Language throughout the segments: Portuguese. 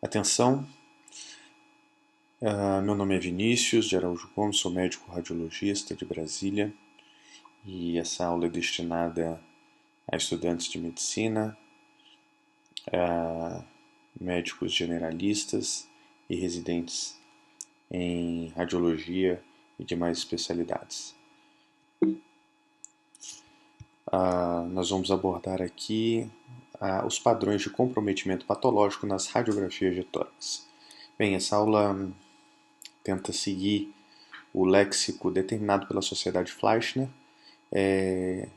Atenção, meu nome é Vinícius de Araújo Gomes, sou médico radiologista de Brasília e essa aula é destinada a estudantes de medicina, médicos generalistas e residentes em radiologia e demais especialidades. Nós vamos abordar aqui os padrões de comprometimento patológico nas radiografias de tórax. Bem, essa aula tenta seguir o léxico determinado pela Sociedade Fleischner.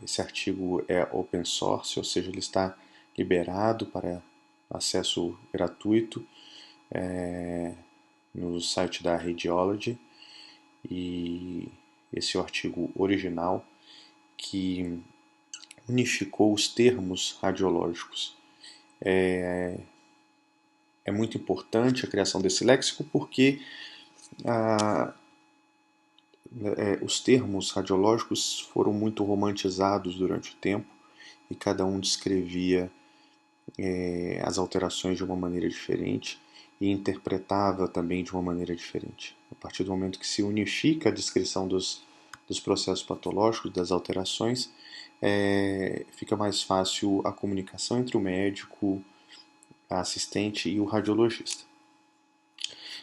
Esse artigo é open source, ou seja, ele está liberado para acesso gratuito no site da Radiology, e esse é o artigo original que unificou os termos radiológicos. É muito importante a criação desse léxico porque os termos radiológicos foram muito romantizados durante o tempo e cada um descrevia as alterações de uma maneira diferente e interpretava também de uma maneira diferente. A partir do momento que se unifica a descrição dos processos patológicos, das alterações, fica mais fácil a comunicação entre o médico, a assistente e o radiologista.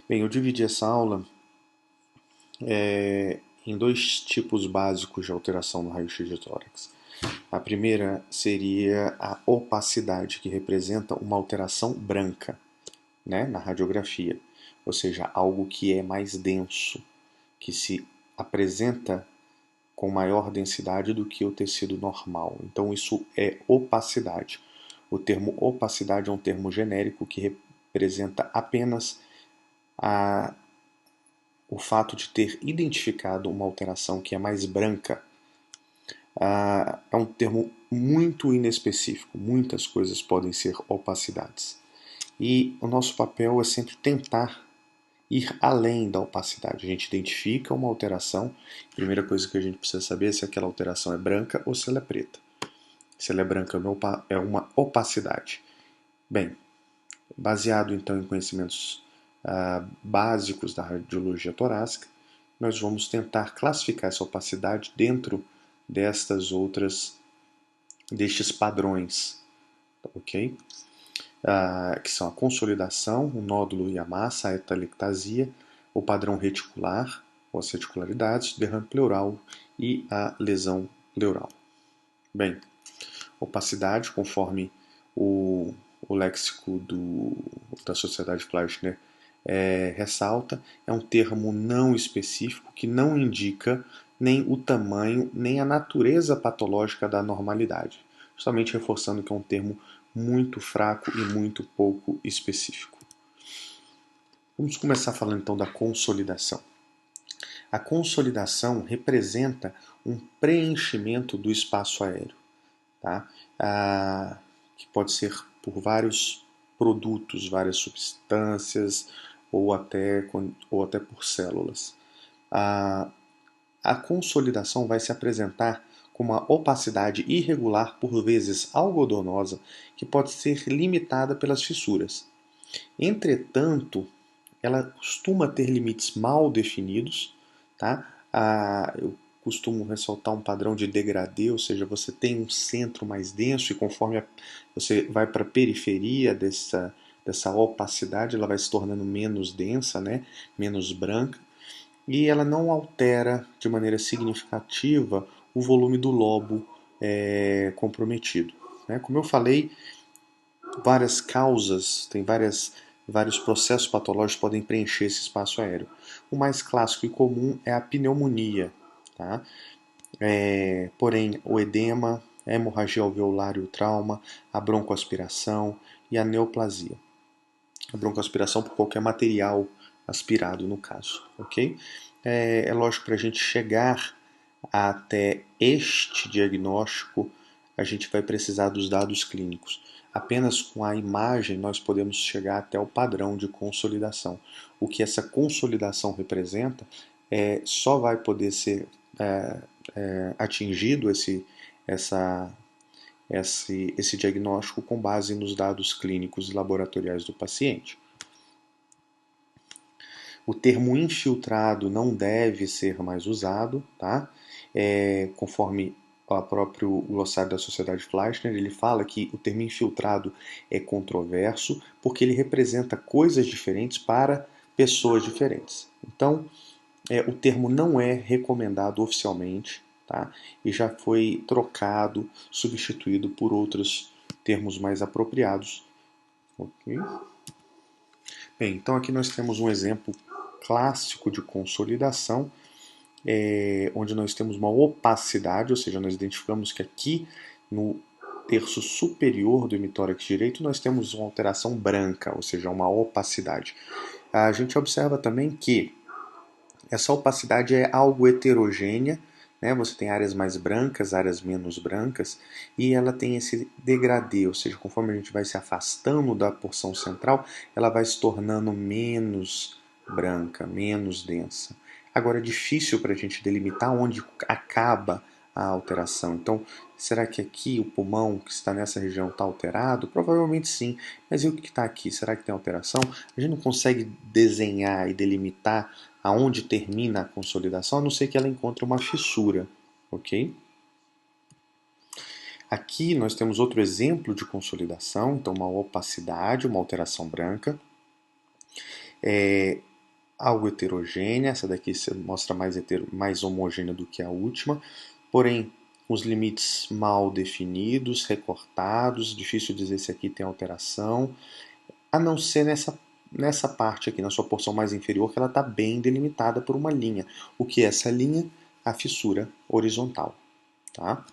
Bem, eu dividi essa aula em dois tipos básicos de alteração no raio-x de tórax. A primeira seria a opacidade, que representa uma alteração branca, né, na radiografia, ou seja, algo que é mais denso, que se apresenta com maior densidade do que o tecido normal. Então isso é opacidade. O termo opacidade é um termo genérico que representa apenas o fato de ter identificado uma alteração que é mais branca. É um termo muito inespecífico, muitas coisas podem ser opacidades. E o nosso papel é sempre tentar ir além da opacidade. A gente identifica uma alteração, a primeira coisa que a gente precisa saber é se aquela alteração é branca ou se ela é preta. Se ela é branca é uma opacidade. Bem, baseado então em conhecimentos básicos da radiologia torácica, nós vamos tentar classificar essa opacidade dentro destes padrões, ok? Que são a consolidação, o nódulo e a massa, a atelectasia, o padrão reticular, ou as reticularidades, derrame pleural e a lesão pleural. Bem, opacidade, conforme o léxico da Sociedade Fleischner ressalta, é um termo não específico que não indica nem o tamanho, nem a natureza patológica da anormalidade, justamente reforçando que é um termo muito fraco e muito pouco específico. Vamos começar falando então da consolidação. A consolidação representa um preenchimento do espaço aéreo, tá? Que pode ser por vários produtos, várias substâncias ou até por células. A consolidação vai se apresentar com uma opacidade irregular, por vezes algodonosa, que pode ser limitada pelas fissuras. Entretanto, ela costuma ter limites mal definidos, tá? Eu costumo ressaltar um padrão de degradê, ou seja, você tem um centro mais denso e conforme você vai para a periferia dessa opacidade, ela vai se tornando menos densa, né? Menos branca, e ela não altera de maneira significativa o volume do lobo comprometido. Né? Como eu falei, várias causas, tem vários processos patológicos que podem preencher esse espaço aéreo. O mais clássico e comum é a pneumonia, tá? Porém, o edema, a hemorragia alveolar e o trauma, a broncoaspiração e a neoplasia. A broncoaspiração por qualquer material aspirado, no caso, ok? É lógico, para a gente chegar até este diagnóstico, a gente vai precisar dos dados clínicos. Apenas com a imagem nós podemos chegar até o padrão de consolidação. O que essa consolidação representa só vai poder ser atingido esse diagnóstico com base nos dados clínicos e laboratoriais do paciente. O termo infiltrado não deve ser mais usado, tá? Conforme o próprio glossário da Sociedade Fleischner, ele fala que o termo infiltrado é controverso porque ele representa coisas diferentes para pessoas diferentes. Então, o termo não é recomendado oficialmente, tá? E já foi trocado, substituído por outros termos mais apropriados. Ok? Bem, então aqui nós temos um exemplo clássico de consolidação, onde nós temos uma opacidade, ou seja, nós identificamos que aqui no terço superior do hemitórax direito nós temos uma alteração branca, ou seja, uma opacidade. A gente observa também que essa opacidade é algo heterogênea, né? Você tem áreas mais brancas, áreas menos brancas, e ela tem esse degradê, ou seja, conforme a gente vai se afastando da porção central, ela vai se tornando menos branca, menos densa. Agora é difícil para a gente delimitar onde acaba a alteração. Então, será que aqui o pulmão que está nessa região está alterado? Provavelmente sim, mas e o que está aqui? Será que tem alteração? A gente não consegue desenhar e delimitar aonde termina a consolidação, a não ser que ela encontre uma fissura, ok? Aqui nós temos outro exemplo de consolidação, então uma opacidade, uma alteração branca, algo heterogênea, essa daqui se mostra mais homogênea do que a última, porém os limites mal definidos, recortados, difícil dizer se aqui tem alteração, a não ser nessa parte aqui, na sua porção mais inferior, que ela está bem delimitada por uma linha. O que é essa linha? A fissura horizontal. Tá?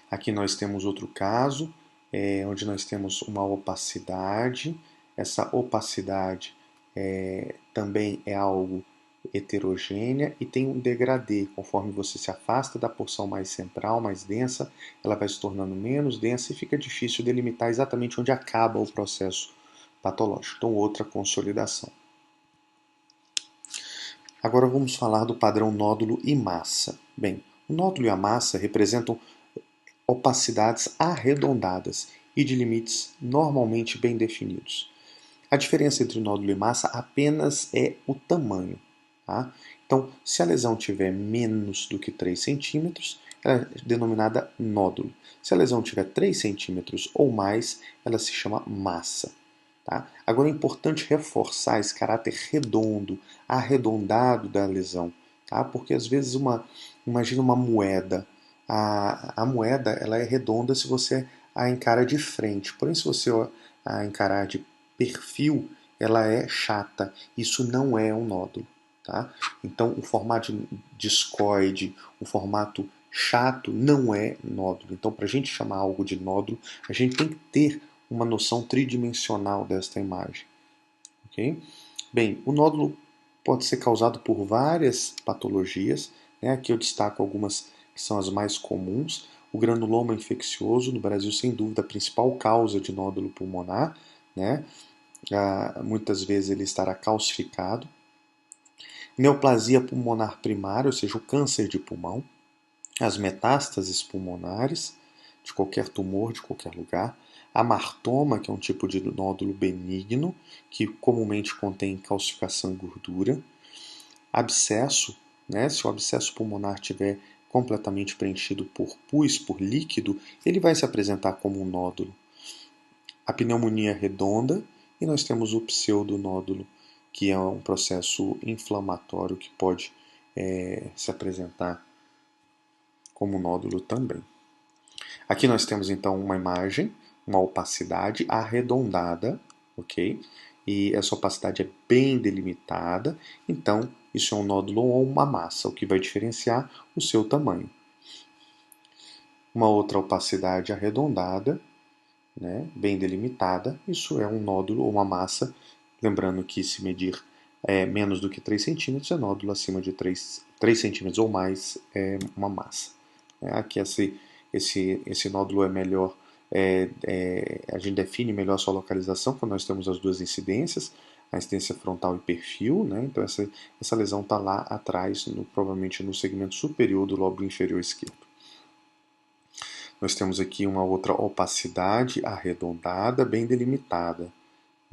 Aqui nós temos outro caso, onde nós temos uma opacidade. Essa opacidade também é algo heterogênea e tem um degradê. Conforme você se afasta da porção mais central, mais densa, ela vai se tornando menos densa e fica difícil delimitar exatamente onde acaba o processo patológico. Então, outra consolidação. Agora vamos falar do padrão nódulo e massa. Bem, o nódulo e a massa representam opacidades arredondadas e de limites normalmente bem definidos. A diferença entre nódulo e massa apenas é o tamanho. Tá? Então, se a lesão tiver menos do que 3 centímetros, ela é denominada nódulo. Se a lesão tiver 3 centímetros ou mais, ela se chama massa. Tá? Agora é importante reforçar esse caráter redondo, arredondado da lesão, tá? Porque às vezes imagina uma moeda. A moeda ela é redonda se você a encara de frente, porém se você a encarar de perfil, ela é chata. Isso não é um nódulo. Tá? Então, o formato discoide, o formato chato, não é nódulo. Então, para a gente chamar algo de nódulo, a gente tem que ter uma noção tridimensional desta imagem. Okay? Bem, o nódulo pode ser causado por várias patologias. Né? Aqui eu destaco algumas que são as mais comuns. O granuloma infeccioso, no Brasil, sem dúvida, a principal causa de nódulo pulmonar. Né? Muitas vezes ele estará calcificado. Neoplasia pulmonar primária, ou seja, o câncer de pulmão. As metástases pulmonares, de qualquer tumor, de qualquer lugar. Amartoma, que é um tipo de nódulo benigno, que comumente contém calcificação e gordura. Abscesso, né? Se o abscesso pulmonar estiver completamente preenchido por pus, por líquido, ele vai se apresentar como um nódulo. A pneumonia redonda, e nós temos o pseudonódulo, que é um processo inflamatório que pode se apresentar como nódulo também. Aqui nós temos então uma imagem, uma opacidade arredondada, ok? E essa opacidade é bem delimitada, então isso é um nódulo ou uma massa, o que vai diferenciar o seu tamanho. Uma outra opacidade arredondada, né, bem delimitada, isso é um nódulo ou uma massa, lembrando que se medir menos do que 3 centímetros é nódulo, acima de 3 centímetros ou mais é uma massa. Aqui esse nódulo é melhor, a gente define melhor a sua localização quando nós temos as duas incidências, a incidência frontal e perfil, né? Então essa lesão está lá atrás, provavelmente no segmento superior do lóbulo inferior esquerdo. Nós temos aqui uma outra opacidade arredondada, bem delimitada,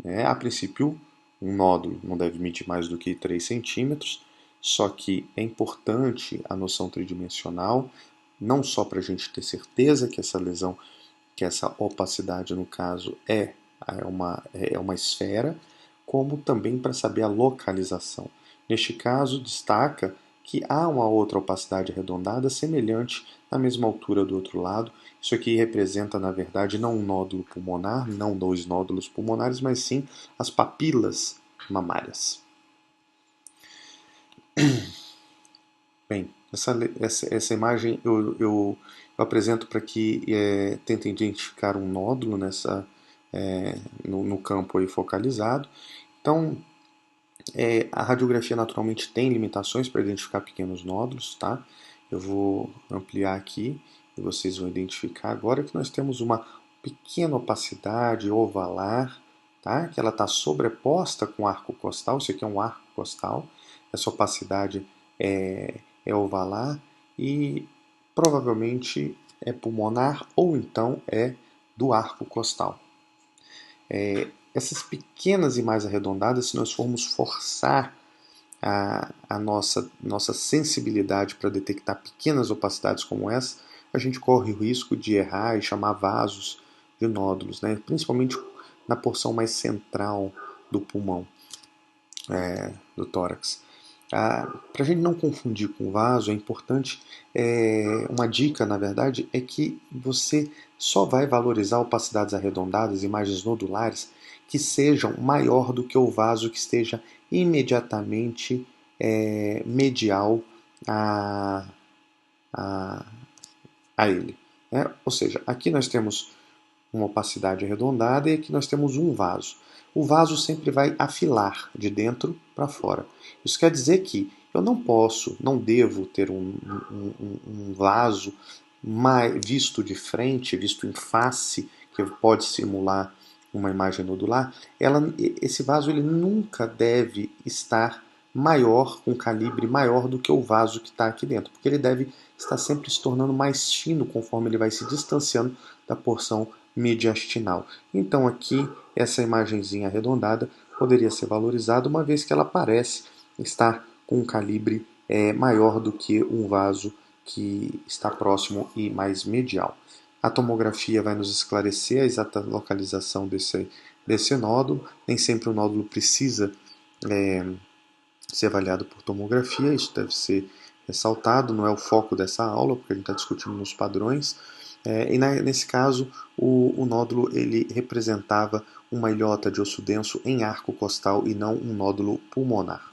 né? A princípio, um nódulo não deve medir mais do que 3 centímetros, só que é importante a noção tridimensional, não só para a gente ter certeza que essa lesão, que essa opacidade, no caso, é uma esfera, como também para saber a localização. Neste caso, destaca que há uma outra opacidade arredondada semelhante na mesma altura do outro lado. Isso aqui representa, na verdade, não um nódulo pulmonar, não 2 nódulos pulmonares, mas sim as papilas mamárias. Bem, essa imagem eu apresento para que tentem identificar um nódulo no campo aí focalizado. Então, a radiografia naturalmente tem limitações para identificar pequenos nódulos, tá? Eu vou ampliar aqui e vocês vão identificar agora que nós temos uma pequena opacidade ovalar, tá? Que ela está sobreposta com o arco costal. Isso aqui é um arco costal. Essa opacidade é ovalar e provavelmente é pulmonar ou então é do arco costal. Essas pequenas e mais arredondadas, se nós formos forçar a nossa sensibilidade para detectar pequenas opacidades como essa, a gente corre o risco de errar e chamar vasos de nódulos, né? Principalmente na porção mais central do pulmão, do tórax. Para a gente não confundir com vaso, é importante, uma dica, na verdade, é que você só vai valorizar opacidades arredondadas, imagens nodulares, que sejam maior do que o vaso que esteja imediatamente medial a, a, a ele. Né? Ou seja, aqui nós temos uma opacidade arredondada e aqui nós temos um vaso. O vaso sempre vai afilar de dentro para fora. Isso quer dizer que eu não posso, não devo ter um vaso visto de frente, visto em face, que pode simular uma imagem nodular. Esse vaso ele nunca deve estar maior, com calibre maior do que o vaso que está aqui dentro, porque ele deve estar sempre se tornando mais fino conforme ele vai se distanciando da porção mediastinal. Então aqui essa imagenzinha arredondada poderia ser valorizada uma vez que ela parece estar com um calibre maior do que um vaso que está próximo e mais medial. A tomografia vai nos esclarecer a exata localização desse nódulo. Nem sempre o nódulo precisa ser avaliado por tomografia, isso deve ser ressaltado, não é o foco dessa aula, porque a gente está discutindo nos padrões. Nesse caso, o nódulo ele representava uma ilhota de osso denso em arco costal e não um nódulo pulmonar.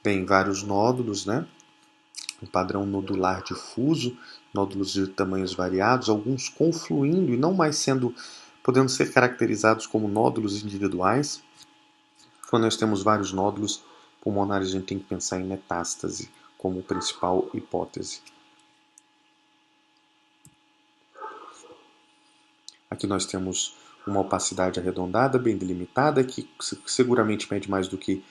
Bem, vários nódulos, né? Um padrão nodular difuso, nódulos de tamanhos variados, alguns confluindo e não mais podendo ser caracterizados como nódulos individuais. Quando nós temos vários nódulos pulmonares, a gente tem que pensar em metástase como principal hipótese. Aqui nós temos uma opacidade arredondada, bem delimitada, que seguramente mede mais do que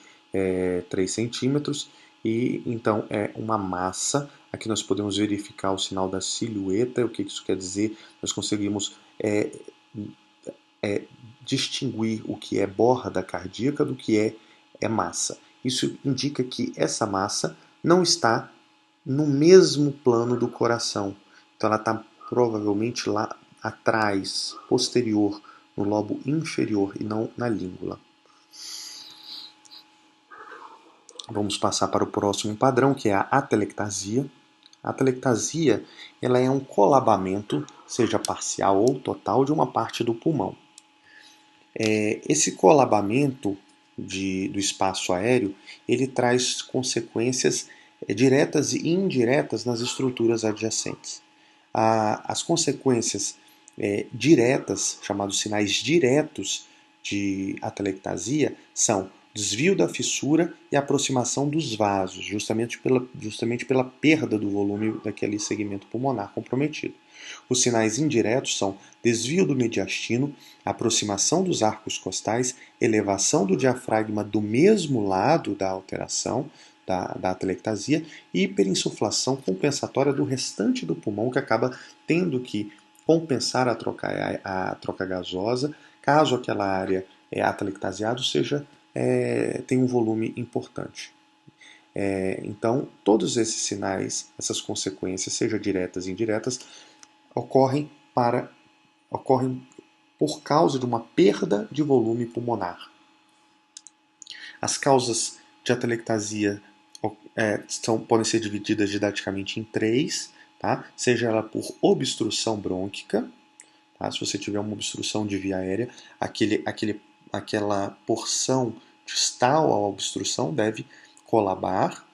3 centímetros, e então é uma massa. Aqui nós podemos verificar o sinal da silhueta. O que isso quer dizer? Nós conseguimos distinguir o que é borda cardíaca do que é massa. Isso indica que essa massa não está no mesmo plano do coração. Então ela está provavelmente lá atrás, posterior, no lobo inferior e não na língula. Vamos passar para o próximo padrão, que é a atelectasia. A atelectasia ela é um colabamento, seja parcial ou total, de uma parte do pulmão. Esse colabamento do espaço aéreo ele traz consequências diretas e indiretas nas estruturas adjacentes. As consequências diretas, chamados sinais diretos de atelectasia, são desvio da fissura e aproximação dos vasos, justamente pela perda do volume daquele segmento pulmonar comprometido. Os sinais indiretos são desvio do mediastino, aproximação dos arcos costais, elevação do diafragma do mesmo lado da alteração, da atelectasia, e hiperinsuflação compensatória do restante do pulmão, que acaba tendo que compensar a troca gasosa, caso aquela área atelectasiada tenha um volume importante. Então, todos esses sinais, essas consequências, seja diretas e indiretas, ocorrem por causa de uma perda de volume pulmonar. As causas de atelectasia podem ser divididas didaticamente em 3, tá? Seja ela por obstrução brônquica, tá? Se você tiver uma obstrução de via aérea, aquela porção distal à obstrução deve colabar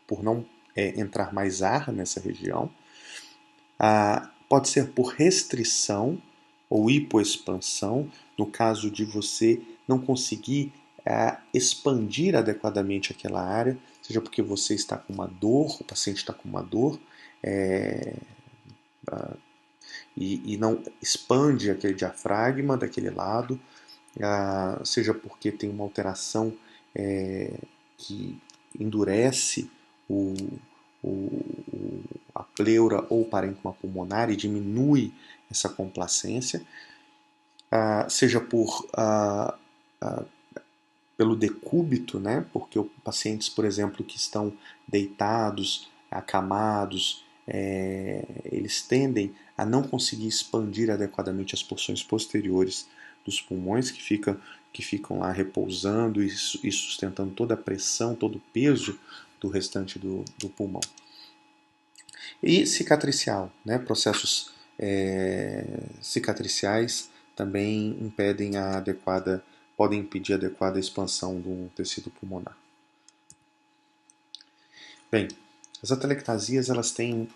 por não entrar mais ar nessa região. Pode ser por restrição ou hipoexpansão, no caso de você não conseguir expandir adequadamente aquela área, seja porque você está com uma dor, o paciente está com uma dor, e não expande aquele diafragma daquele lado, seja porque tem uma alteração que endurece a pleura ou o parênquima pulmonar e diminui essa complacência, seja pelo decúbito, né? Porque pacientes, por exemplo, que estão deitados, acamados, eles tendem a não conseguir expandir adequadamente as porções posteriores dos pulmões, que ficam lá repousando e sustentando toda a pressão, todo o peso do restante do pulmão. E cicatricial, né? Processos cicatriciais também podem impedir a adequada expansão do tecido pulmonar. Bem, as atelectasias elas têm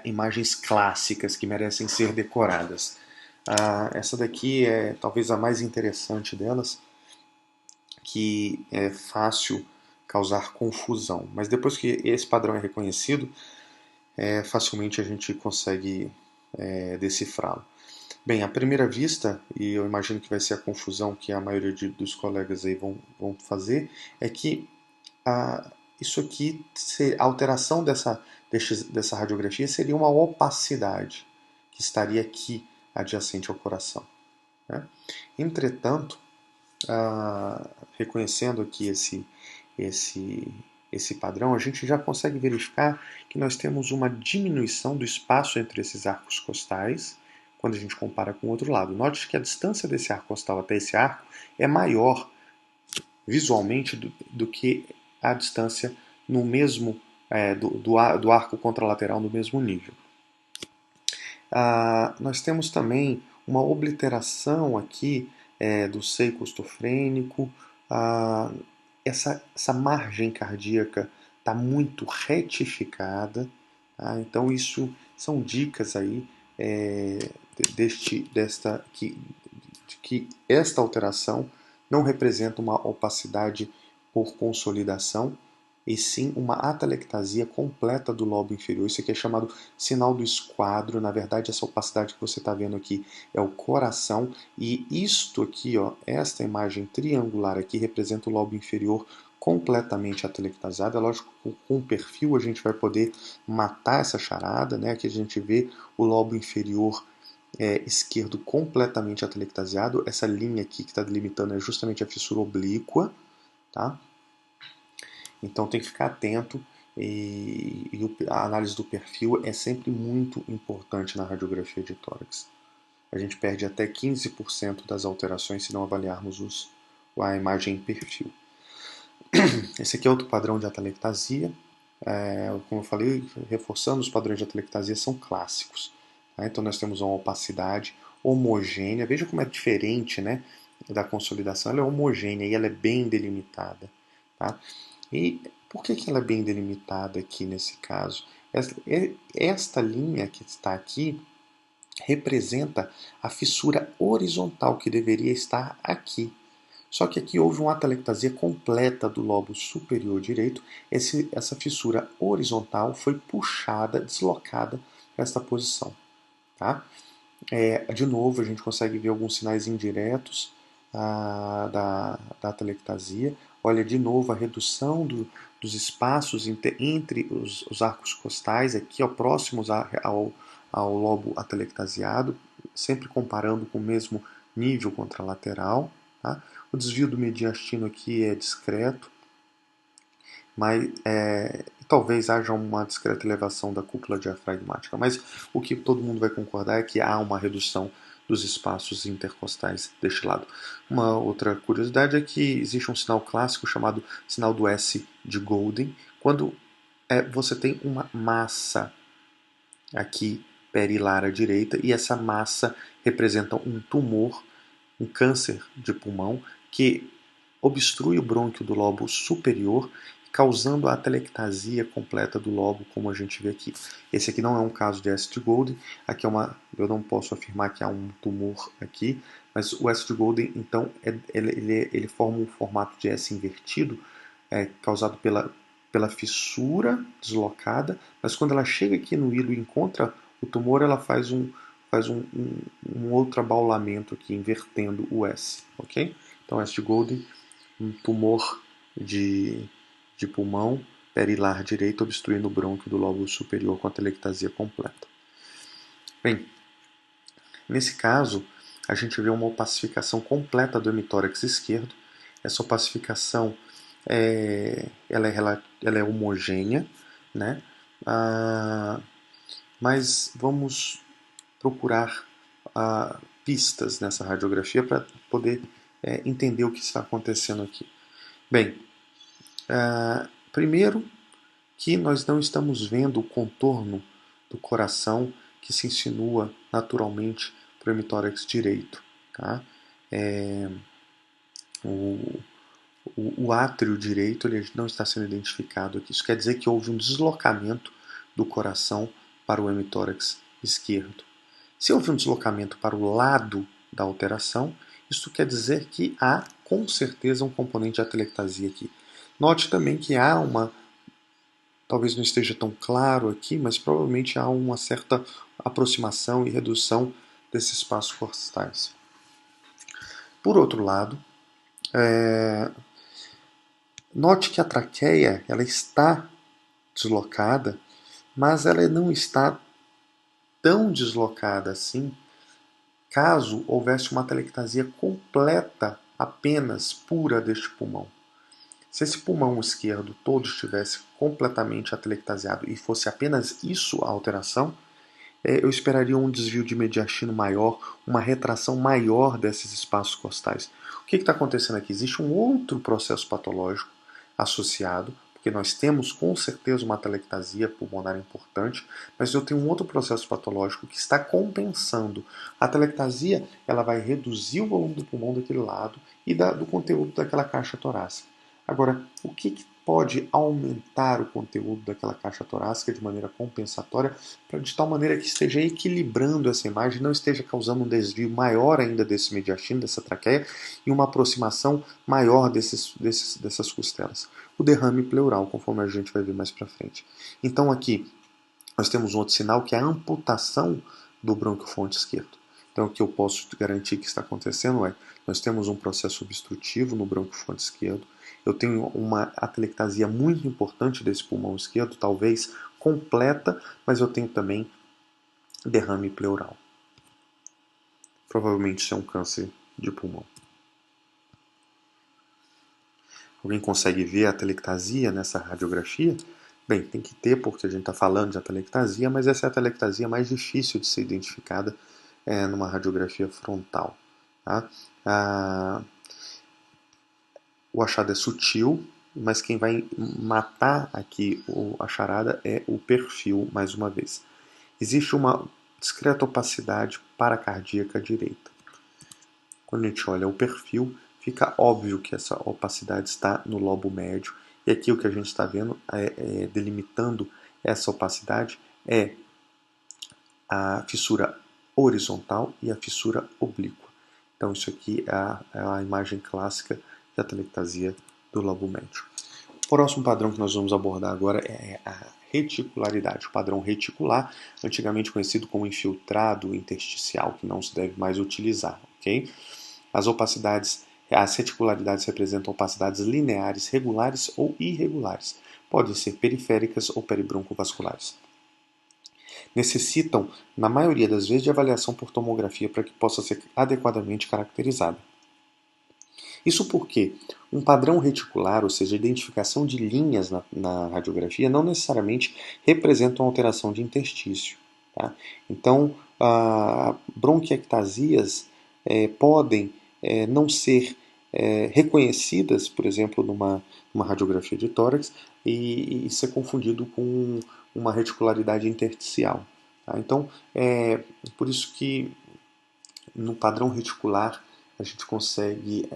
imagens clássicas que merecem ser decoradas. Essa daqui é talvez a mais interessante delas, que é fácil causar confusão. Mas depois que esse padrão é reconhecido, facilmente a gente consegue decifrá-lo. Bem, à primeira vista, e eu imagino que vai ser a confusão que a maioria dos colegas aí vão fazer, é que isso aqui, a alteração dessa radiografia seria uma opacidade que estaria aqui adjacente ao coração, né? Entretanto, reconhecendo aqui esse padrão, a gente já consegue verificar que nós temos uma diminuição do espaço entre esses arcos costais quando a gente compara com o outro lado. Note que a distância desse arco costal até esse arco é maior visualmente do que a distância no mesmo do arco contralateral no mesmo nível. Nós temos também uma obliteração aqui do seio costofrênico. Essa margem cardíaca está muito retificada, tá? Então isso são dicas aí de que esta alteração não representa uma opacidade por consolidação, e sim uma atelectasia completa do lobo inferior. Isso aqui é chamado sinal do esquadro. Na verdade, essa opacidade que você está vendo aqui é o coração, e isto aqui, ó, esta imagem triangular aqui, representa o lobo inferior completamente atelectasiado. É lógico que com o perfil a gente vai poder matar essa charada, né? Aqui a gente vê o lobo inferior esquerdo completamente atelectasiado. Essa linha aqui que está delimitando é justamente a fissura oblíqua, tá? Então tem que ficar atento, e a análise do perfil é sempre muito importante na radiografia de tórax. A gente perde até 15% das alterações se não avaliarmos a imagem em perfil. Esse aqui é outro padrão de atelectasia. Como eu falei, reforçando, os padrões de atelectasia são clássicos. Tá? Então nós temos uma opacidade homogênea. Veja como é diferente, né, da consolidação. Ela é homogênea e ela é bem delimitada. Tá? E por que ela é bem delimitada aqui nesse caso? Esta linha que está aqui representa a fissura horizontal que deveria estar aqui. Só que aqui houve uma atelectasia completa do lobo superior direito. Essa fissura horizontal foi puxada, deslocada para esta posição. Tá? De novo, a gente consegue ver alguns sinais indiretos da atelectasia. olha de novo a redução dos espaços entre os arcos costais, aqui ó, próximos ao lobo atelectasiado, sempre comparando com o mesmo nível contralateral. Tá? O desvio do mediastino aqui é discreto, mas talvez haja uma discreta elevação da cúpula diafragmática, mas o que todo mundo vai concordar é que há uma redução dos espaços intercostais deste lado. Uma outra curiosidade é que existe um sinal clássico chamado sinal do S de Golden, quando você tem uma massa aqui perilar à direita, e essa massa representa um tumor, um câncer de pulmão, que obstrui o brônquio do lobo superior, causando a atelectasia completa do lobo, como a gente vê aqui. Esse aqui não é um caso de S. de Golden, aqui eu não posso afirmar que há um tumor aqui, mas o S. de Golden, então, ele forma um formato de S invertido, causado pela fissura deslocada, mas quando ela chega aqui no hilo e encontra o tumor, ela faz um outro abaulamento aqui, invertendo o S, ok? Então, S. de Golden, um tumor de pulmão perilar direito obstruindo o brônquio do lobo superior com atelectasia completa. Bem, nesse caso, a gente vê uma opacificação completa do hemitórax esquerdo. Essa opacificação ela é homogênea, né? Mas vamos procurar pistas nessa radiografia para poder entender o que está acontecendo aqui. Bem, primeiro que nós não estamos vendo o contorno do coração que se insinua naturalmente para o hemitórax direito. Tá? O átrio direito ele não está sendo identificado aqui. Isso quer dizer que houve um deslocamento do coração para o hemitórax esquerdo. Se houve um deslocamento para o lado da alteração, isso quer dizer que há com certeza um componente de atelectasia aqui. Note também que há talvez não esteja tão claro aqui, mas provavelmente há uma certa aproximação e redução desses espaços costais. Por outro lado, note que a traqueia ela está deslocada, mas ela não está tão deslocada assim caso houvesse uma atelectasia completa, apenas pura deste pulmão. Se esse pulmão esquerdo todo estivesse completamente atelectasiado e fosse apenas isso a alteração, eu esperaria um desvio de mediastino maior, uma retração maior desses espaços costais. O que está acontecendo aqui? Existe um outro processo patológico associado, porque nós temos com certeza uma atelectasia pulmonar importante, mas eu tenho um outro processo patológico que está compensando. A atelectasia ela vai reduzir o volume do pulmão daquele lado e do conteúdo daquela caixa torácica. Agora, o que pode aumentar o conteúdo daquela caixa torácica de maneira compensatória, de tal maneira que esteja equilibrando essa imagem, não esteja causando um desvio maior ainda desse mediastino, dessa traqueia, e uma aproximação maior dessas costelas? O derrame pleural, conforme a gente vai ver mais para frente. Então aqui nós temos um outro sinal que é a amputação do brônquio-fonte esquerdo. Então, o que eu posso garantir que está acontecendo é, nós temos um processo obstrutivo no brônquio-fonte esquerdo, eu tenho uma atelectasia muito importante desse pulmão esquerdo, talvez completa, mas eu tenho também derrame pleural. Provavelmente isso é um câncer de pulmão. Alguém consegue ver a atelectasia nessa radiografia? Bem, tem que ter, porque a gente está falando de atelectasia, mas essa é a atelectasia mais difícil de ser identificada numa radiografia frontal. Tá? O achado é sutil, mas quem vai matar aqui a charada é o perfil, mais uma vez. Existe uma discreta opacidade paracardíaca direita. Quando a gente olha o perfil, fica óbvio que essa opacidade está no lobo médio. E aqui o que a gente está vendo, delimitando essa opacidade, é a fissura horizontal e a fissura oblíqua. Então isso aqui é a imagem clássica de atelectasia do lobo médio. O próximo padrão que nós vamos abordar agora é a reticularidade. O padrão reticular, antigamente conhecido como infiltrado intersticial, que não se deve mais utilizar. Okay? As opacidades As reticularidades representam opacidades lineares, regulares ou irregulares. Podem ser periféricas ou peribroncovasculares. Necessitam, na maioria das vezes, de avaliação por tomografia para que possa ser adequadamente caracterizada. Isso porque um padrão reticular, ou seja, a identificação de linhas na radiografia, não necessariamente representa uma alteração de interstício. Tá? Então, bronquiectasias podem não ser reconhecidas, por exemplo, numa radiografia de tórax e ser confundido com uma reticularidade intersticial. Tá? Então, por isso que no padrão reticular a gente consegue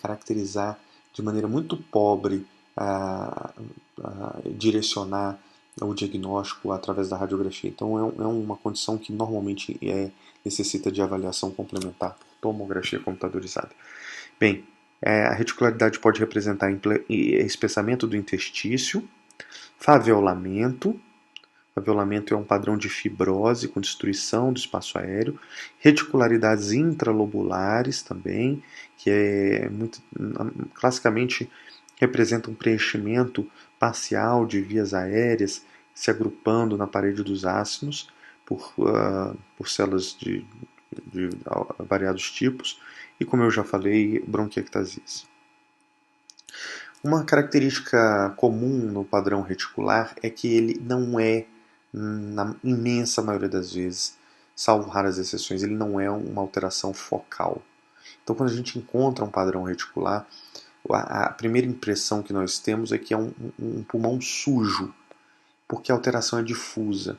caracterizar de maneira muito pobre, direcionar o diagnóstico através da radiografia. Então é uma condição que normalmente necessita de avaliação complementar por tomografia computadorizada. Bem, a reticularidade pode representar espessamento do interstício, faveolamento. Faveolamento é um padrão de fibrose com destruição do espaço aéreo, reticularidades intralobulares também, que classicamente representa um preenchimento parcial de vias aéreas se agrupando na parede dos ácinos por células de variados tipos, e como eu já falei, bronquiectasias. Uma característica comum no padrão reticular é que ele não é, na imensa maioria das vezes, salvo raras exceções, ele não é uma alteração focal. Então, quando a gente encontra um padrão reticular, a primeira impressão que nós temos é que é um pulmão sujo, porque a alteração é difusa,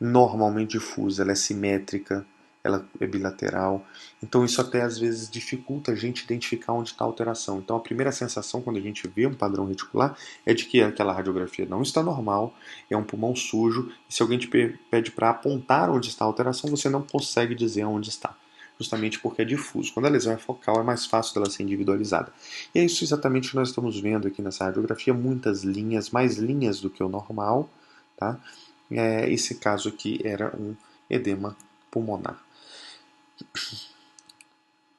normalmente difusa, ela é simétrica, ela é bilateral. Então isso até às vezes dificulta a gente identificar onde está a alteração. Então a primeira sensação quando a gente vê um padrão reticular é de que aquela radiografia não está normal, é um pulmão sujo, e se alguém te pede para apontar onde está a alteração, você não consegue dizer onde está. Justamente porque é difuso. Quando a lesão é focal, é mais fácil dela ser individualizada. E é isso exatamente que nós estamos vendo aqui nessa radiografia, muitas linhas, mais linhas do que o normal, tá? Esse caso aqui era um edema pulmonar.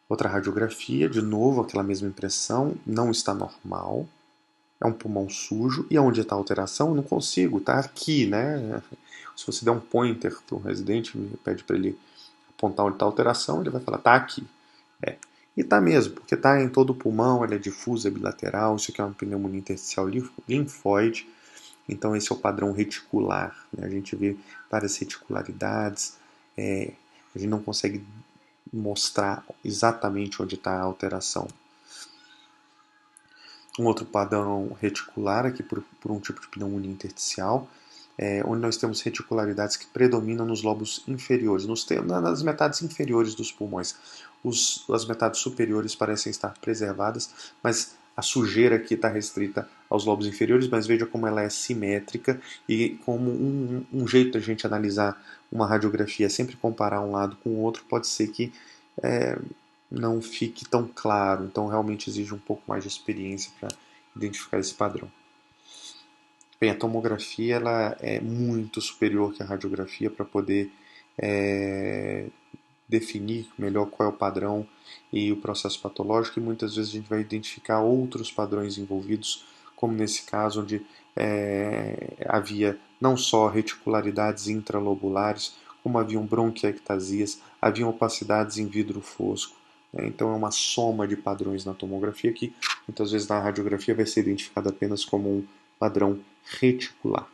Outra radiografia, de novo aquela mesma impressão, não está normal, é um pulmão sujo, e onde está a alteração? Eu não consigo, está aqui, né? Se você der um pointer para um residente, pede para ele apontar onde está a alteração, ele vai falar, está aqui. E está mesmo, porque está em todo o pulmão, ela é difusa, é bilateral, isso aqui é uma pneumonia intersticial linfóide, então esse é o padrão reticular, né? A gente vê várias reticularidades, a gente não consegue mostrar exatamente onde está a alteração. Um outro padrão reticular aqui por um tipo de pneumonia intersticial, onde nós temos reticularidades que predominam nos lobos inferiores, nas metades inferiores dos pulmões. As metades superiores parecem estar preservadas, mas a sujeira aqui está restrita aos lobos inferiores, mas veja como ela é simétrica e como um jeito de a gente analisar uma radiografia, sempre comparar um lado com o outro, pode ser que não fique tão claro, então realmente exige um pouco mais de experiência para identificar esse padrão. Bem, a tomografia ela é muito superior que a radiografia para poder definir melhor qual é o padrão e o processo patológico, e muitas vezes a gente vai identificar outros padrões envolvidos, como nesse caso onde havia não só reticularidades intralobulares, como haviam bronquiectasias, haviam opacidades em vidro fosco. Então é uma soma de padrões na tomografia que muitas vezes na radiografia vai ser identificado apenas como um padrão reticular.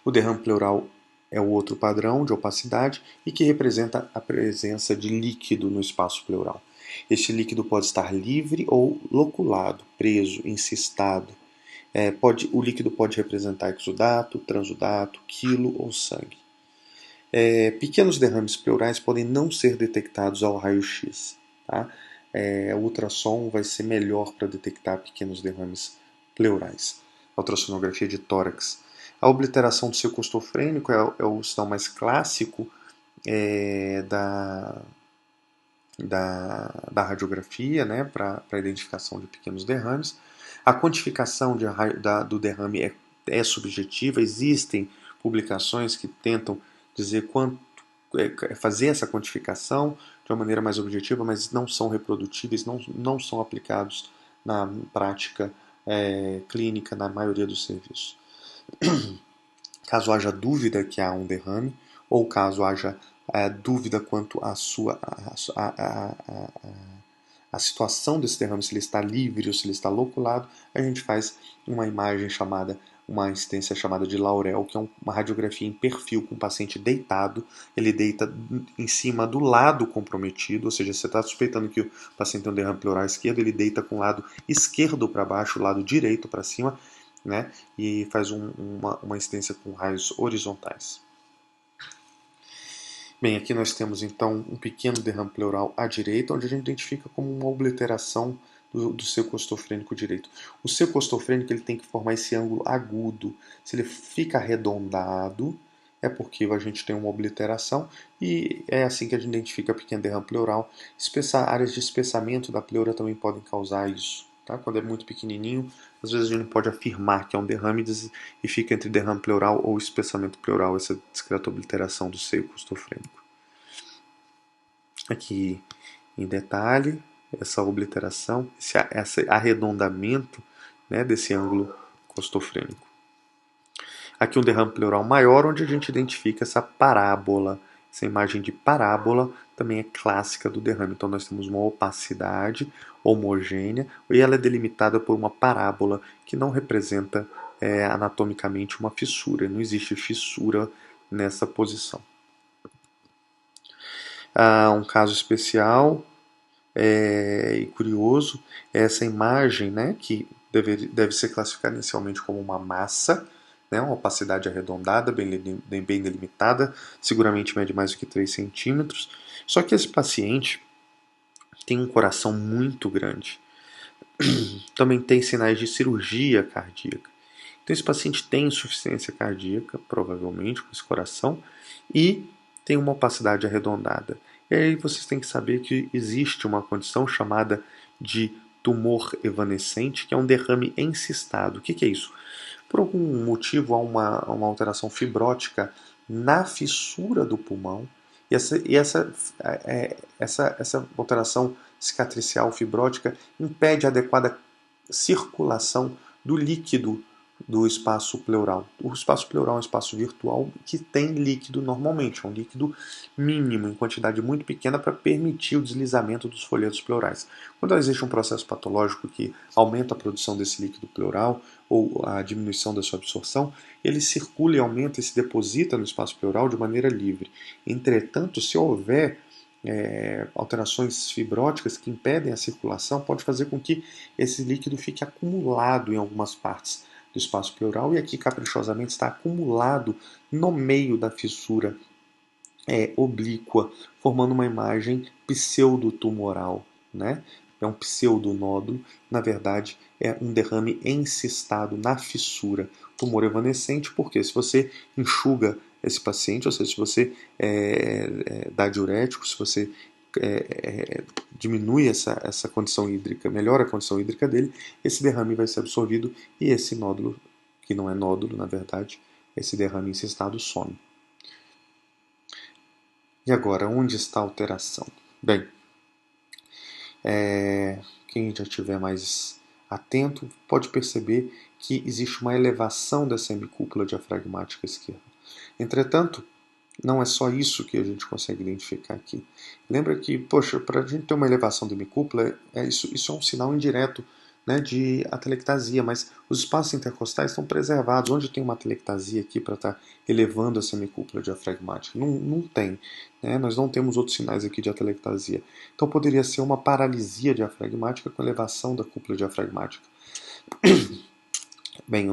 O derrame pleural é o outro padrão de opacidade e que representa a presença de líquido no espaço pleural. Este líquido pode estar livre ou loculado, preso, encistado. O líquido pode representar exudato, transudato, quilo ou sangue. Pequenos derrames pleurais podem não ser detectados ao raio-x. Tá? O ultrassom vai ser melhor para detectar pequenos derrames pleurais. A ultrassonografia de tórax. A obliteração do seu costofrênico é o sinal mais clássico da radiografia, né, para a identificação de pequenos derrames. A quantificação do derrame é subjetiva, existem publicações que tentam dizer fazer essa quantificação de uma maneira mais objetiva, mas não são reprodutíveis, não são aplicados na prática clínica na maioria dos serviços. Caso haja dúvida que há um derrame, ou caso haja dúvida quanto à a situação desse derrame, se ele está livre ou se ele está loculado, a gente faz uma imagem uma assistência chamada de Laurel, que é uma radiografia em perfil com o paciente deitado. Ele deita em cima do lado comprometido, ou seja, você está suspeitando que o paciente tem um derrame pleural esquerdo, ele deita com o lado esquerdo para baixo, o lado direito para cima, né? E faz uma incidência com raios horizontais. Bem, aqui nós temos então um pequeno derrame pleural à direita, onde a gente identifica como uma obliteração do seco costofrênico direito. O seco costofrênico ele tem que formar esse ângulo agudo. Se ele fica arredondado, é porque a gente tem uma obliteração, e é assim que a gente identifica pequeno derrame pleural. Áreas de espessamento da pleura também podem causar isso. Tá? Quando é muito pequenininho, às vezes a gente não pode afirmar que é um derrame e fica entre derrame pleural ou espessamento pleural, essa discreta obliteração do seio costofrênico. Aqui em detalhe, essa obliteração, esse arredondamento, né, desse ângulo costofrênico. Aqui um derrame pleural maior, onde a gente identifica essa parábola. Essa imagem de parábola também é clássica do derrame. Então nós temos uma opacidade homogênea e ela é delimitada por uma parábola que não representa anatomicamente uma fissura. Não existe fissura nessa posição. Um caso especial e curioso é essa imagem, né, que deve ser classificada inicialmente como uma massa, né, uma opacidade arredondada, bem delimitada, seguramente mede mais do que 3 centímetros. Só que esse paciente tem um coração muito grande. Também tem sinais de cirurgia cardíaca. Então esse paciente tem insuficiência cardíaca, provavelmente, com esse coração, e tem uma opacidade arredondada. E aí vocês têm que saber que existe uma condição chamada de tumor evanescente, que é um derrame encistado. O que é isso? Por algum motivo há uma alteração fibrótica na fissura do pulmão, e essa alteração cicatricial fibrótica impede a adequada circulação do líquido do espaço pleural. O espaço pleural é um espaço virtual que tem líquido normalmente, é um líquido mínimo, em quantidade muito pequena, para permitir o deslizamento dos folhetos pleurais. Quando existe um processo patológico que aumenta a produção desse líquido pleural ou a diminuição da sua absorção, ele circula e aumenta e se deposita no espaço pleural de maneira livre. Entretanto, se houver alterações fibróticas que impedem a circulação, pode fazer com que esse líquido fique acumulado em algumas partes do espaço pleural, e aqui caprichosamente está acumulado no meio da fissura oblíqua, formando uma imagem pseudotumoral, né? É um pseudonódulo, na verdade é um derrame encistado na fissura. Tumor evanescente, porque se você enxuga esse paciente, ou seja, se você dá diurético, se você diminui essa condição hídrica, melhora a condição hídrica dele, esse derrame vai ser absorvido e esse nódulo, que não é nódulo na verdade, esse derrame encistado some. E agora, onde está a alteração? Bem, quem já estiver mais atento pode perceber que existe uma elevação dessa hemicúpula diafragmática esquerda. Entretanto, não é só isso que a gente consegue identificar aqui. Lembra que, poxa, para a gente ter uma elevação da hemicúpula, isso é um sinal indireto, né, de atelectasia, mas os espaços intercostais estão preservados. Onde tem uma atelectasia aqui para estar elevando essa hemicúpula diafragmática? Não tem. Né? Nós não temos outros sinais aqui de atelectasia. Então poderia ser uma paralisia diafragmática com elevação da cúpula diafragmática. Bem,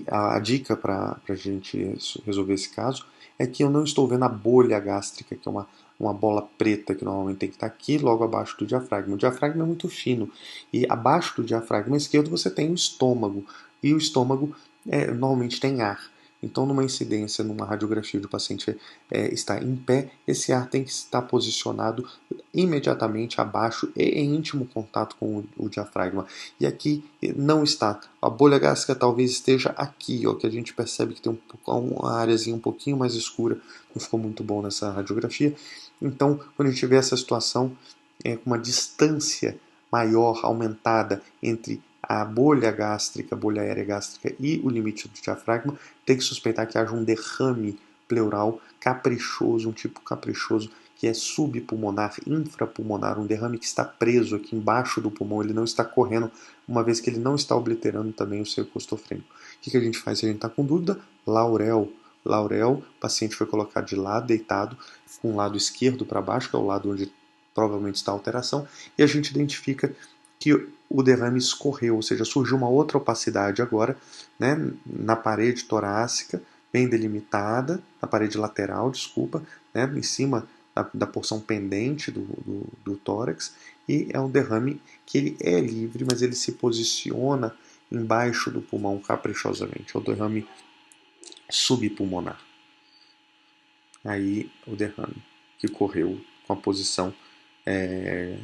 a dica para a gente resolver esse caso é que eu não estou vendo a bolha gástrica, que é uma bola preta que normalmente tem que estar aqui, logo abaixo do diafragma. O diafragma é muito fino, e abaixo do diafragma esquerdo você tem o estômago, e o estômago normalmente tem ar. Então, numa incidência, numa radiografia, o paciente está em pé, esse ar tem que estar posicionado imediatamente abaixo e em íntimo contato com o diafragma. E aqui não está. A bolha gástrica talvez esteja aqui, ó, que a gente percebe que tem uma áreazinha um pouquinho mais escura, não ficou muito bom nessa radiografia. Então, quando a gente vê essa situação, com uma distância maior, aumentada entre a bolha gástrica, a bolha aérea gástrica e o limite do diafragma, tem que suspeitar que haja um derrame pleural caprichoso, um tipo caprichoso, que é subpulmonar, infrapulmonar, um derrame que está preso aqui embaixo do pulmão, ele não está correndo, uma vez que ele não está obliterando também o cerco costofrênico. O que a gente faz se a gente está com dúvida? Laurel. Laurel, o paciente foi colocado de lado, deitado, com o lado esquerdo para baixo, que é o lado onde provavelmente está a alteração, e a gente identifica que o derrame escorreu, ou seja, surgiu uma outra opacidade agora, né, na parede torácica, bem delimitada, na parede lateral, desculpa, né, em cima da porção pendente do tórax, e é um derrame que ele é livre, mas ele se posiciona embaixo do pulmão caprichosamente, é o derrame subpulmonar. Aí o derrame que correu com a posição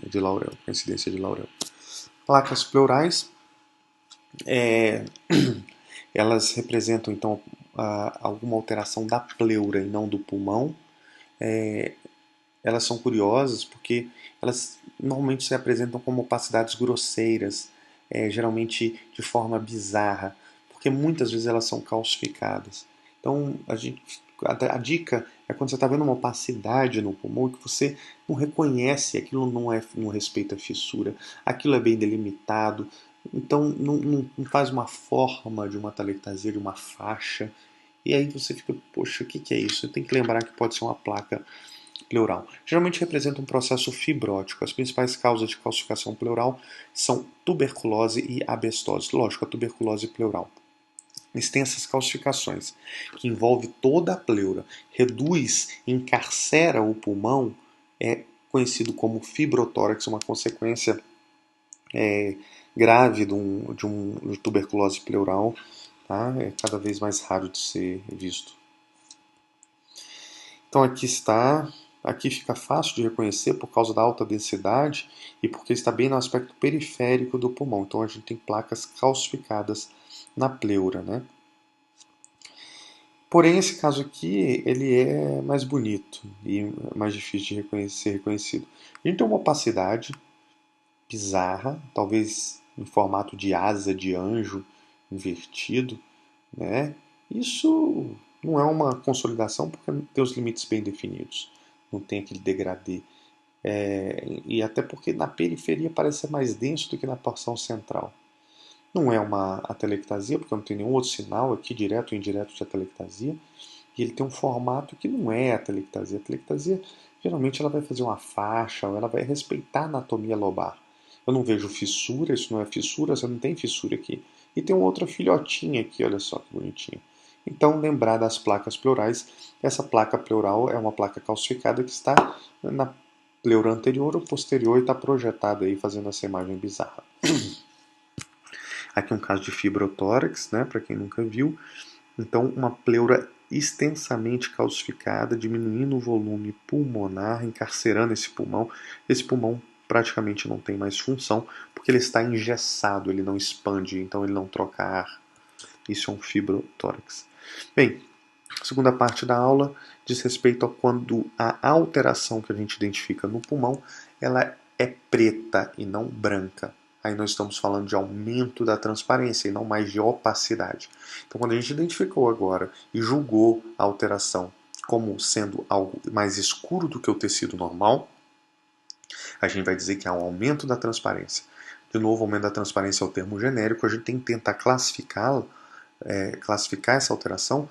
de Laurel, com a incidência de Laurel. Placas pleurais, elas representam então alguma alteração da pleura e não do pulmão. Elas são curiosas porque elas normalmente se apresentam como opacidades grosseiras, geralmente de forma bizarra, porque muitas vezes elas são calcificadas. Então a dica é quando você está vendo uma opacidade no pulmão que você não reconhece, aquilo não respeita a fissura, aquilo é bem delimitado, então não faz uma forma de uma atelectasia, de uma faixa, e aí você fica, poxa, o que é isso? Você tem que lembrar que pode ser uma placa pleural. Geralmente representa um processo fibrótico. As principais causas de calcificação pleural são tuberculose e abestose. Lógico, a tuberculose pleural. Extensas calcificações, que envolve toda a pleura, reduz, encarcera o pulmão, é conhecido como fibrotórax, uma consequência grave de tuberculose pleural, tá? É cada vez mais raro de ser visto. Então aqui está, aqui fica fácil de reconhecer por causa da alta densidade e porque está bem no aspecto periférico do pulmão. Então a gente tem placas calcificadas na pleura, né? Porém, esse caso aqui, ele é mais bonito e mais difícil de ser reconhecido. A gente tem uma opacidade bizarra, talvez em formato de asa de anjo invertido, né? Isso não é uma consolidação porque tem os limites bem definidos, não tem aquele degradê. E até porque na periferia parece ser mais denso do que na porção central. Não é uma atelectasia, porque não tem nenhum outro sinal aqui, direto ou indireto, de atelectasia. E ele tem um formato que não é atelectasia. A atelectasia, geralmente, ela vai fazer uma faixa, ou ela vai respeitar a anatomia lobar. Eu não vejo fissura, isso não é fissura, você não tem fissura aqui. E tem uma outra filhotinha aqui, olha só que bonitinho. Então, lembrar das placas pleurais, essa placa pleural é uma placa calcificada que está na pleura anterior ou posterior e está projetada aí, fazendo essa imagem bizarra. Aqui um caso de fibrotórax, né, para quem nunca viu. Então, uma pleura extensamente calcificada, diminuindo o volume pulmonar, encarcerando esse pulmão. Esse pulmão praticamente não tem mais função, porque ele está engessado, ele não expande, então ele não troca ar. Isso é um fibrotórax. Bem, a segunda parte da aula diz respeito a quando a alteração que a gente identifica no pulmão, ela é preta e não branca. Aí nós estamos falando de aumento da transparência e não mais de opacidade. Então, quando a gente identificou agora e julgou a alteração como sendo algo mais escuro do que o tecido normal, a gente vai dizer que há um aumento da transparência. De novo, o aumento da transparência é o termo genérico, a gente tem que tentar classificar essa alteração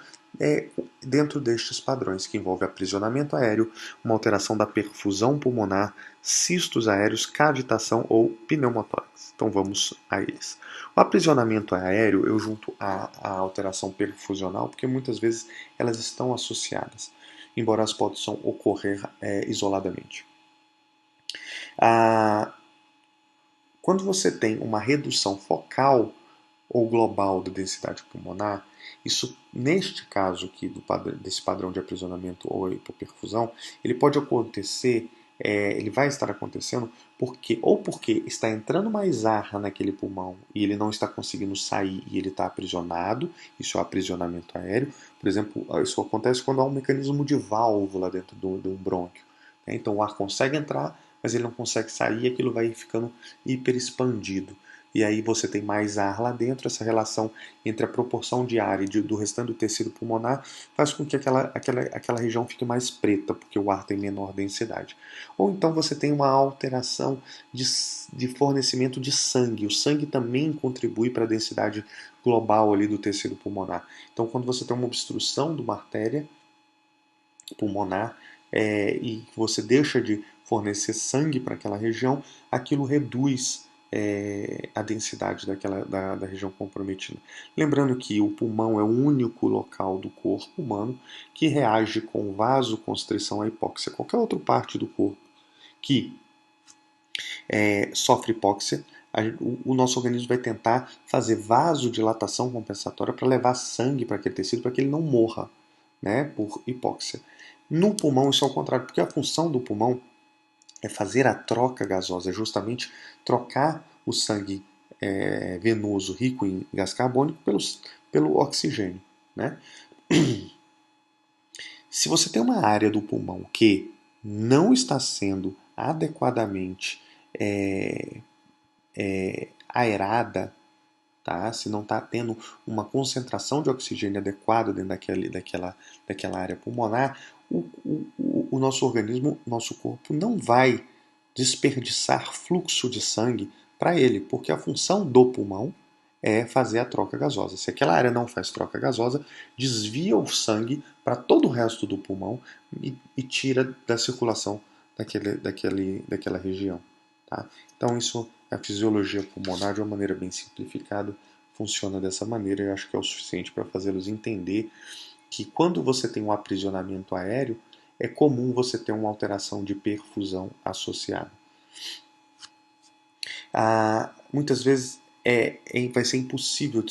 dentro destes padrões, que envolve aprisionamento aéreo, uma alteração da perfusão pulmonar, cistos aéreos, cavitação ou pneumotórax. Então vamos a eles. O aprisionamento aéreo eu junto à alteração perfusional, porque muitas vezes elas estão associadas, embora elas possam ocorrer isoladamente. Quando você tem uma redução focal ou global da densidade pulmonar, Isso, neste caso aqui desse padrão de aprisionamento ou hipoperfusão, ele pode acontecer, ele vai estar acontecendo porque está entrando mais ar naquele pulmão e ele não está conseguindo sair e ele está aprisionado, isso é o aprisionamento aéreo. Por exemplo, isso acontece quando há um mecanismo de válvula dentro de um brônquio. Né? Então o ar consegue entrar, mas ele não consegue sair e aquilo vai ficando hiperexpandido. E aí você tem mais ar lá dentro, essa relação entre a proporção de ar e do restante do tecido pulmonar faz com que aquela região fique mais preta, porque o ar tem menor densidade. Ou então você tem uma alteração de fornecimento de sangue. O sangue também contribui para a densidade global ali do tecido pulmonar. Então, quando você tem uma obstrução de uma artéria pulmonar e você deixa de fornecer sangue para aquela região, aquilo reduz a densidade da região comprometida. Lembrando que o pulmão é o único local do corpo humano que reage com vasoconstrição à hipóxia. Qualquer outra parte do corpo que sofre hipóxia, o nosso organismo vai tentar fazer vasodilatação compensatória para levar sangue para aquele tecido para que ele não morra, né, por hipóxia. No pulmão isso é o contrário, porque a função do pulmão é fazer a troca gasosa, é justamente trocar o sangue venoso rico em gás carbônico pelo oxigênio. Né? Se você tem uma área do pulmão que não está sendo adequadamente aerada, tá? Se não está tendo uma concentração de oxigênio adequada dentro daquela área pulmonar, o nosso organismo, nosso corpo não vai desperdiçar fluxo de sangue para ele, porque a função do pulmão é fazer a troca gasosa. Se aquela área não faz troca gasosa, desvia o sangue para todo o resto do pulmão e tira da circulação daquela região. Tá? Então isso, a fisiologia pulmonar, de uma maneira bem simplificada, funciona dessa maneira e eu acho que é o suficiente para fazê-los entender que quando você tem um aprisionamento aéreo, é comum você ter uma alteração de perfusão associada. Muitas vezes vai ser impossível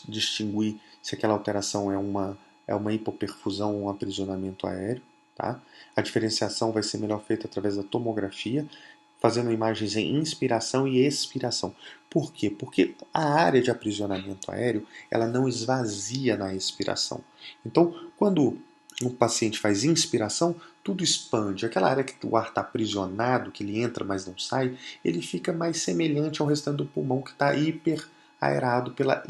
distinguir se aquela alteração é uma hipoperfusão ou um aprisionamento aéreo. Tá? A diferenciação vai ser melhor feita através da tomografia, fazendo imagens em inspiração e expiração. Por quê? Porque a área de aprisionamento aéreo ela não esvazia na expiração. Então, quando o paciente faz inspiração, tudo expande. Aquela área que o ar está aprisionado, que ele entra, mas não sai, ele fica mais semelhante ao restante do pulmão que está hiper aerado pela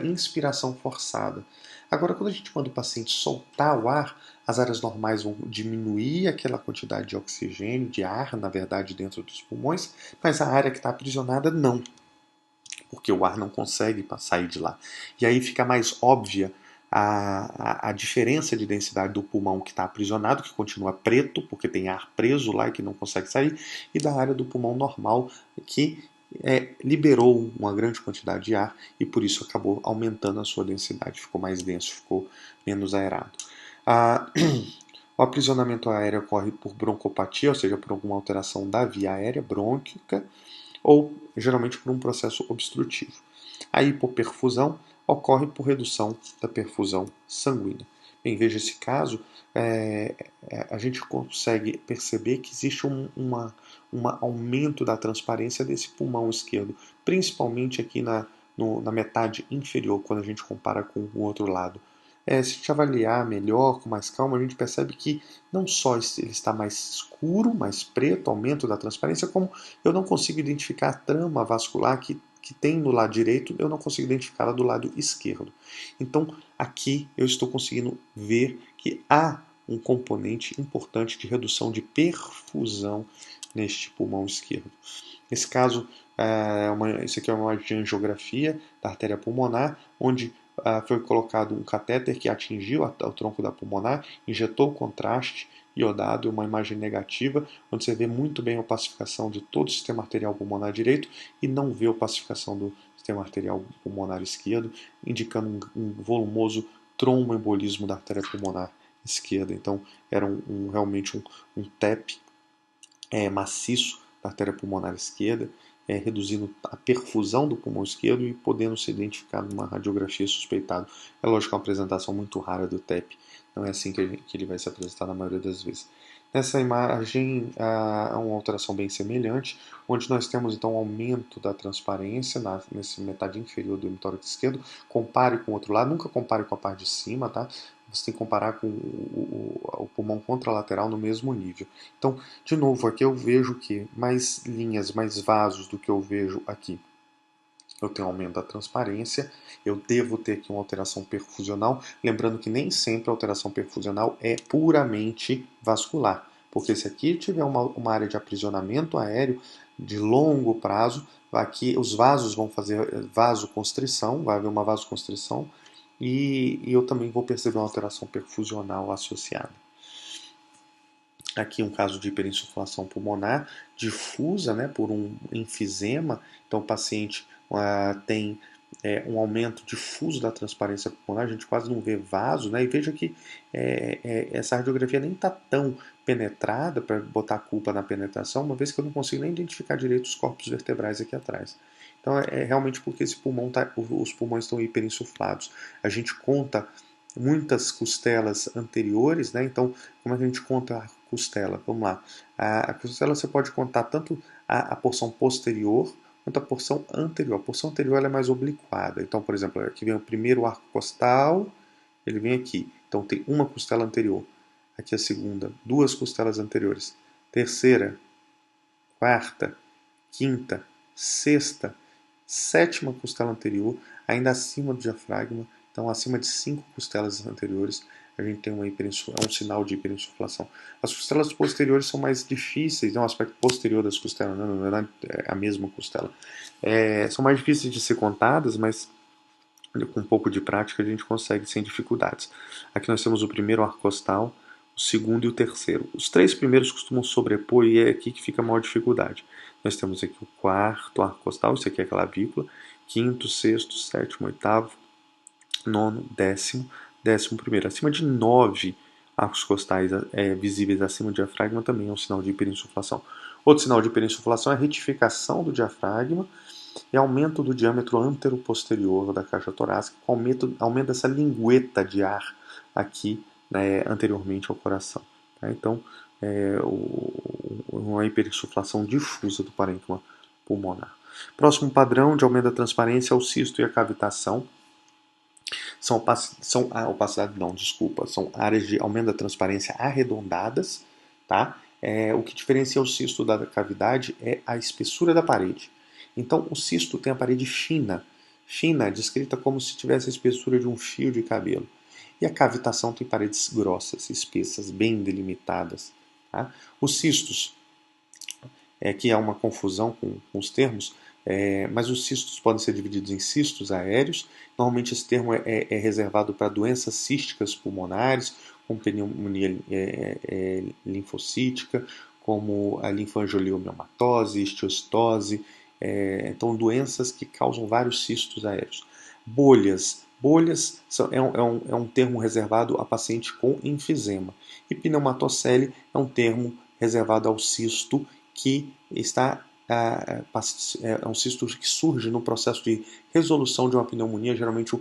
inspiração forçada. Agora, quando a gente manda o paciente soltar o ar, as áreas normais vão diminuir aquela quantidade de oxigênio, de ar, na verdade, dentro dos pulmões, mas a área que está aprisionada não, porque o ar não consegue sair de lá. E aí fica mais óbvia a diferença de densidade do pulmão que está aprisionado, que continua preto, porque tem ar preso lá e que não consegue sair, e da área do pulmão normal, que liberou uma grande quantidade de ar e por isso acabou aumentando a sua densidade, ficou mais denso, ficou menos aerado. O aprisionamento aéreo ocorre por broncopatia, ou seja, por alguma alteração da via aérea brônquica, ou geralmente por um processo obstrutivo. A hipoperfusão ocorre por redução da perfusão sanguínea. Bem, veja esse caso, a gente consegue perceber que existe um aumento da transparência desse pulmão esquerdo, principalmente aqui na metade inferior, quando a gente compara com o outro lado. Se a gente avaliar melhor, com mais calma, a gente percebe que não só ele está mais escuro, mais preto, aumento da transparência, como eu não consigo identificar a trama vascular que tem no lado direito, eu não consigo identificá-la do lado esquerdo. Então, aqui eu estou conseguindo ver que há um componente importante de redução de perfusão neste pulmão esquerdo. Nesse caso, isso aqui é uma angiografia da artéria pulmonar, onde foi colocado um catéter que atingiu o tronco da pulmonar, injetou o contraste iodado, uma imagem negativa, onde você vê muito bem a opacificação de todo o sistema arterial pulmonar direito e não vê a opacificação do sistema arterial pulmonar esquerdo, indicando um volumoso tromboembolismo da artéria pulmonar esquerda. Então, era realmente um TEP maciço da artéria pulmonar esquerda reduzindo a perfusão do pulmão esquerdo e podendo ser identificado numa radiografia suspeitado. É lógico que é uma apresentação muito rara do TEP, não é assim que ele vai se apresentar na maioria das vezes. Nessa imagem há uma alteração bem semelhante, onde nós temos então um aumento da transparência nesse metade inferior do hemitórax esquerdo. Compare com o outro lado, nunca compare com a parte de cima, tá? Você tem que comparar com o pulmão contralateral no mesmo nível. Então, de novo, aqui eu vejo que mais linhas, mais vasos do que eu vejo aqui. Eu tenho um aumento da transparência, eu devo ter aqui uma alteração perfusional, lembrando que nem sempre a alteração perfusional é puramente vascular, porque se aqui tiver uma área de aprisionamento aéreo de longo prazo, aqui os vasos vão fazer vasoconstrição, vai haver uma vasoconstrição, e eu também vou perceber uma alteração perfusional associada. Aqui um caso de hiperinsuflação pulmonar difusa, né, por um enfisema. Então o paciente tem um aumento difuso da transparência pulmonar, a gente quase não vê vaso, né? E veja que essa radiografia nem está tão penetrada para botar a culpa na penetração, uma vez que eu não consigo nem identificar direito os corpos vertebrais aqui atrás. Então é realmente porque esse pulmão os pulmões estão hiperinsuflados. A gente conta muitas costelas anteriores, né? Então, como é que a gente conta a costela? Vamos lá. A costela você pode contar tanto a porção posterior quanto a porção anterior. A porção anterior ela é mais obliquada. Então, por exemplo, aqui vem o primeiro arco costal, ele vem aqui. Então, tem uma costela anterior. Aqui a segunda, duas costelas anteriores. Terceira, quarta, quinta, sexta, sétima costela anterior, ainda acima do diafragma, então acima de 5 costelas anteriores, a gente tem um sinal de hiperinsuflação. As costelas posteriores são mais difíceis, é um aspecto posterior das costelas, né? Na verdade é a mesma costela. São mais difíceis de ser contadas, mas com um pouco de prática a gente consegue sem dificuldades. Aqui nós temos o primeiro arco costal, o segundo e o terceiro. Os três primeiros costumam sobrepor e é aqui que fica a maior dificuldade. Nós temos aqui o quarto arco costal, isso aqui é a clavícula, quinto, sexto, sétimo, oitavo, nono, décimo, décimo primeiro. Acima de 9 arcos costais visíveis acima do diafragma também é um sinal de hiperinsuflação. Outro sinal de hiperinsuflação é a retificação do diafragma e aumento do diâmetro antero-posterior da caixa torácica, com aumento dessa lingueta de ar aqui, né, anteriormente ao coração. Tá? Então, uma hiperinsuflação difusa do parênquima pulmonar. Próximo padrão de aumento da transparência é o cisto e a cavitação. São áreas de aumento da transparência arredondadas, tá? O que diferencia o cisto da cavidade é a espessura da parede. Então, o cisto tem a parede fina, descrita como se tivesse a espessura de um fio de cabelo. E a cavitação tem paredes grossas, espessas, bem delimitadas. Tá? Os cistos, que há uma confusão com os termos, mas os cistos podem ser divididos em cistos aéreos. Normalmente esse termo é reservado para doenças císticas pulmonares, como pneumonia linfocítica, como a linfangiomiomatose, histiocytose, então doenças que causam vários cistos aéreos. Bolhas é um termo reservado a paciente com enfisema. E pneumatocele é um termo reservado ao cisto que é um cisto que surge no processo de resolução de uma pneumonia, geralmente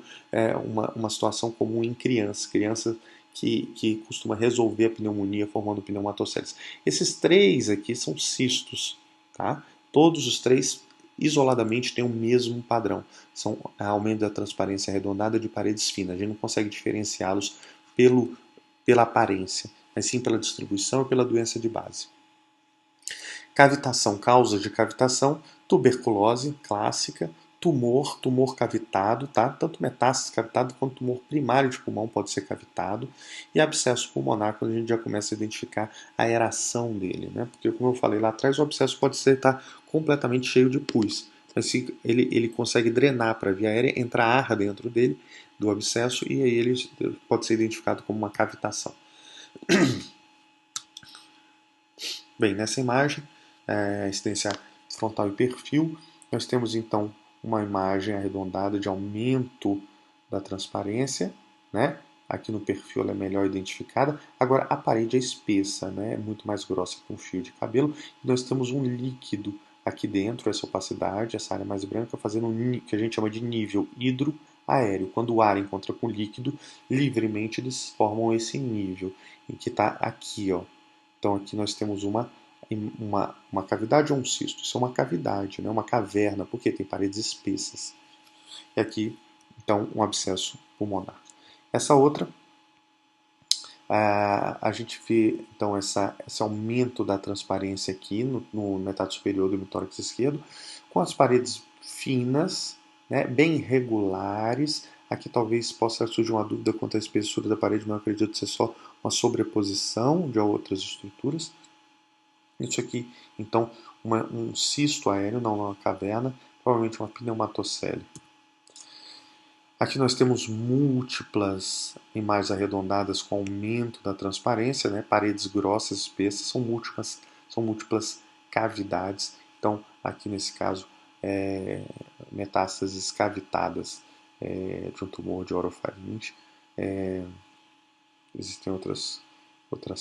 uma situação comum em criança que costuma resolver a pneumonia formando pneumatoceles. Esses três aqui são cistos, tá? Todos os três isoladamente têm o mesmo padrão, são aumento da transparência arredondada de paredes finas. A gente não consegue diferenciá-los pela aparência, mas sim pela distribuição e pela doença de base. Cavitação, causas de cavitação, tuberculose clássica, tumor cavitado, tá? Tanto metástase cavitado quanto tumor primário de pulmão pode ser cavitado, e abscesso pulmonar, quando a gente já começa a identificar a aeração dele, né? Porque, como eu falei lá atrás, o abscesso pode estar completamente cheio de pus, mas se ele consegue drenar para a via aérea, entra ar dentro dele, do abscesso, e aí ele pode ser identificado como uma cavitação. Bem, nessa imagem, incidência frontal e perfil, nós temos então uma imagem arredondada de aumento da transparência, né? Aqui no perfil ela é melhor identificada. Agora a parede é espessa, né? É muito mais grossa que um fio de cabelo. E nós temos um líquido aqui dentro, essa opacidade, essa área mais branca, fazendo um que a gente chama de nível hidroaéreo. Quando o ar encontra com o líquido, livremente eles formam esse nível, em que está aqui, ó. Então aqui nós temos uma cavidade ou um cisto. Isso é uma cavidade, né? Uma caverna, porque tem paredes espessas. E aqui, então, um abscesso pulmonar. Essa outra, a gente vê então esse aumento da transparência aqui no metade superior do tórax esquerdo, com as paredes finas, né, bem regulares. Aqui talvez possa surgir uma dúvida quanto à espessura da parede, mas eu acredito ser só uma sobreposição de outras estruturas. Isso aqui, então, um cisto aéreo, não uma caverna, provavelmente uma pneumatocele. Aqui nós temos múltiplas imagens arredondadas com aumento da transparência, né? Paredes grossas, espessas, são múltiplas cavidades. Então, aqui nesse caso, metástases cavitadas de um tumor de orofaringe. Existem outras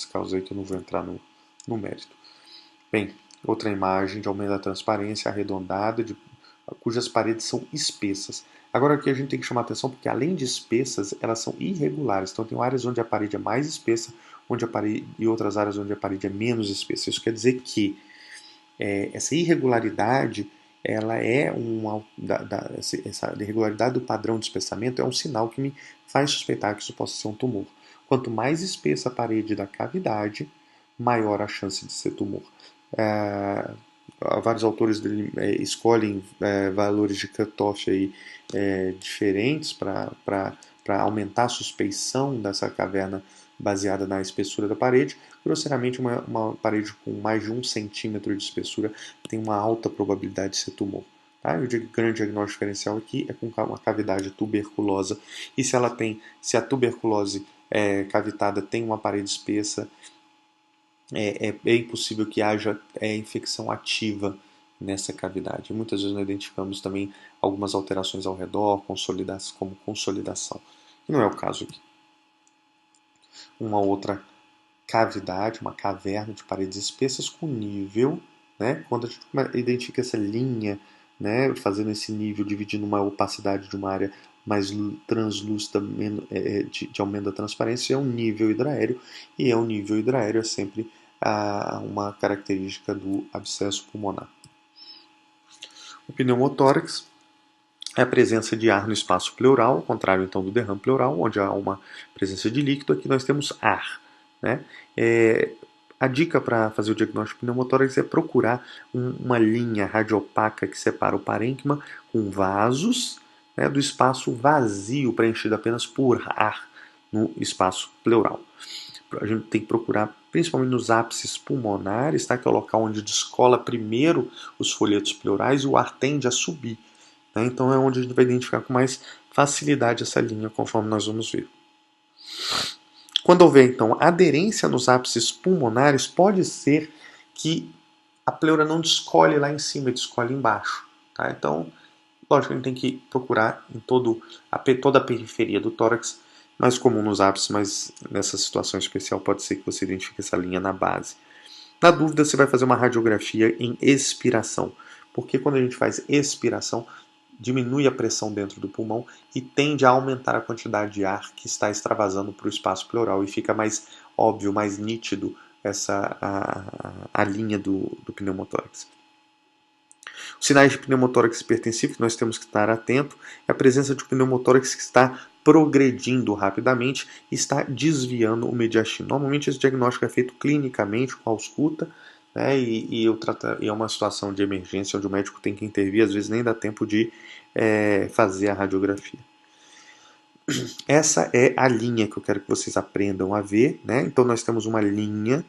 causas aí que eu não vou entrar no mérito. Bem, outra imagem de aumento da transparência arredondada, cujas paredes são espessas. Agora aqui a gente tem que chamar atenção porque além de espessas, elas são irregulares. Então tem áreas onde a parede é mais espessa, e outras áreas onde a parede é menos espessa. Isso quer dizer que essa irregularidade, ela é essa irregularidade do padrão de espessamento é um sinal que me faz suspeitar que isso possa ser um tumor. Quanto mais espessa a parede da cavidade, maior a chance de ser tumor. Vários autores escolhem valores de cutoff aí, diferentes para aumentar a suspeição dessa caverna baseada na espessura da parede. Grosseiramente, uma parede com mais de 1 centímetro de espessura tem uma alta probabilidade de ser tumor. Tá? O grande diagnóstico diferencial aqui é com uma cavidade tuberculosa. E se a tuberculose cavitada tem uma parede espessa, é bem possível que haja infecção ativa nessa cavidade. Muitas vezes nós identificamos também algumas alterações ao redor, como consolidação. E não é o caso aqui. Uma outra cavidade, uma caverna de paredes espessas com nível, né? Quando a gente identifica essa linha, né, fazendo esse nível, dividindo uma opacidade de uma área mais translúcida, de aumento da transparência, é um nível hidroaéreo, e o nível hidroaéreo é sempre uma característica do abscesso pulmonar. O pneumotórax é a presença de ar no espaço pleural, ao contrário então do derrame pleural, onde há uma presença de líquido, aqui nós temos ar. Né? A dica para fazer o diagnóstico pneumotórax é procurar uma linha radiopaca que separa o parênquima com vasos, né, do espaço vazio preenchido apenas por ar no espaço pleural. A gente tem que procurar principalmente nos ápices pulmonares, tá? Que é o local onde descola primeiro os folhetos pleurais e o ar tende a subir. Né? Então é onde a gente vai identificar com mais facilidade essa linha, conforme nós vamos ver. Quando houver, então, aderência nos ápices pulmonares, pode ser que a pleura não descolhe lá em cima, descolhe embaixo. Tá? Então, lógico, a gente tem que procurar em toda a periferia do tórax, mais comum nos ápices, mas nessa situação especial pode ser que você identifique essa linha na base. Na dúvida, você vai fazer uma radiografia em expiração, porque quando a gente faz expiração, diminui a pressão dentro do pulmão e tende a aumentar a quantidade de ar que está extravasando para o espaço pleural e fica mais óbvio, mais nítido a linha do pneumotórax. Os sinais de pneumotórax hipertensivo que nós temos que estar atento é a presença de um pneumotórax que está progredindo rapidamente e está desviando o mediastino. Normalmente esse diagnóstico é feito clinicamente com a ausculta, né, e é uma situação de emergência onde o médico tem que intervir, às vezes nem dá tempo de fazer a radiografia. Essa é a linha que eu quero que vocês aprendam a ver. Né? Então nós temos uma linha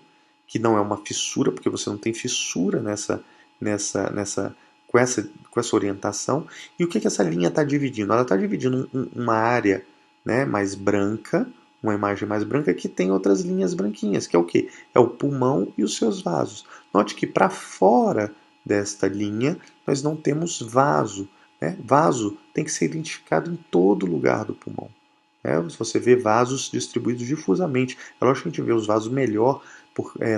que não é uma fissura, porque você não tem fissura com essa orientação. E o que essa linha está dividindo? Ela está dividindo uma área, né, mais branca, uma imagem mais branca que tem outras linhas branquinhas, que é o quê? É o pulmão e os seus vasos. Note que para fora desta linha nós não temos vaso. Né? Vaso tem que ser identificado em todo lugar do pulmão. Se você vê vasos distribuídos difusamente, é lógico que a gente vê os vasos melhor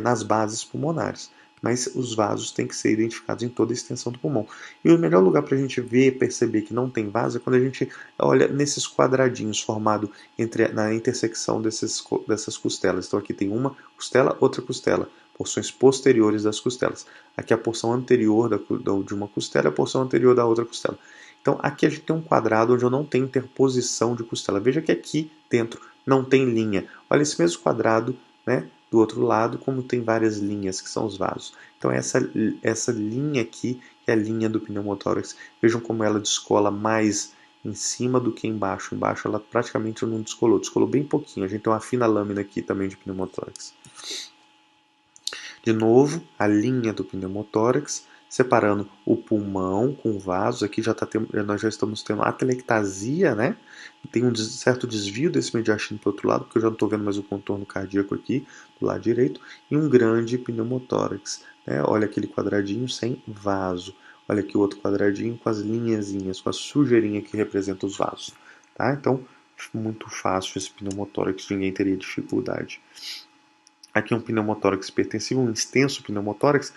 nas bases pulmonares. mas os vasos têm que ser identificados em toda a extensão do pulmão. E o melhor lugar para a gente ver, perceber que não tem vaso é quando a gente olha nesses quadradinhos formados na intersecção dessas costelas. Então aqui tem uma costela, outra costela, porções posteriores das costelas. Aqui a porção anterior de uma costela e a porção anterior da outra costela. Então aqui a gente tem um quadrado onde eu não tenho interposição de costela. Veja que aqui dentro não tem linha. Olha esse mesmo quadrado, né? Do outro lado, como tem várias linhas, que são os vasos. Então, essa linha aqui, que é a linha do pneumotórax, vejam como ela descola mais em cima do que embaixo. Embaixo ela praticamente não descolou, descolou bem pouquinho. A gente tem uma fina lâmina aqui também de pneumotórax. De novo, a linha do pneumotórax, separando o pulmão com o vaso. Aqui nós já estamos tendo atelectasia, né? Tem um certo desvio desse mediastino para o outro lado, porque eu já não estou vendo mais o contorno cardíaco aqui do lado direito, e um grande pneumotórax. Né? Olha aquele quadradinho sem vaso. Olha aqui o outro quadradinho com as linhazinhas, com a sujeirinha que representa os vasos. Tá? Então, muito fácil esse pneumotórax, ninguém teria dificuldade. Aqui é um pneumotórax hipertensivo, um extenso pneumotórax,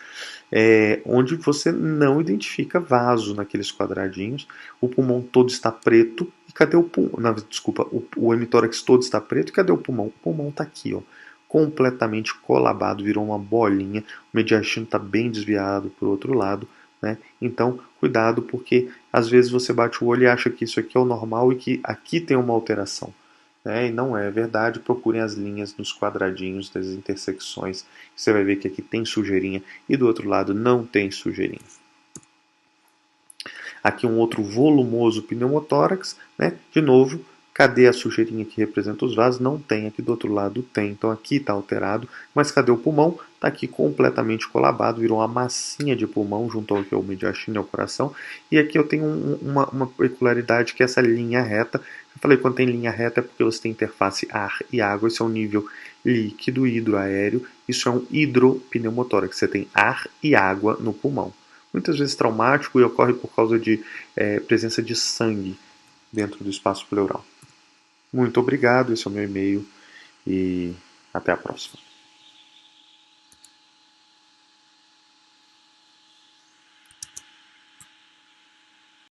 onde você não identifica vaso naqueles quadradinhos. O pulmão todo está preto. E cadê o pulmão? Não, desculpa, o hemitórax todo está preto. E cadê o pulmão? O pulmão está aqui, ó, completamente colabado, virou uma bolinha. O mediastino está bem desviado para o outro lado. Né? Então, cuidado, porque às vezes você bate o olho e acha que isso aqui é o normal e que aqui tem uma alteração. Né? E não é verdade. Procurem as linhas nos quadradinhos das intersecções. Você vai ver que aqui tem sujeirinha e do outro lado não tem sujeirinha. Aqui um outro volumoso pneumotórax. Né? De novo, cadê a sujeirinha que representa os vasos? Não tem. Aqui do outro lado tem. Então aqui está alterado. Mas cadê o pulmão? Está aqui completamente colabado. Virou uma massinha de pulmão junto ao mediastino e ao coração. E aqui eu tenho uma peculiaridade que é essa linha reta. Eu falei quando tem linha reta é porque você tem interface ar e água. Esse é um nível líquido hidroaéreo. Isso é um hidropneumotórax. Você tem ar e água no pulmão. Muitas vezes traumático e ocorre por causa de presença de sangue dentro do espaço pleural. Muito obrigado, esse é o meu e-mail e até a próxima.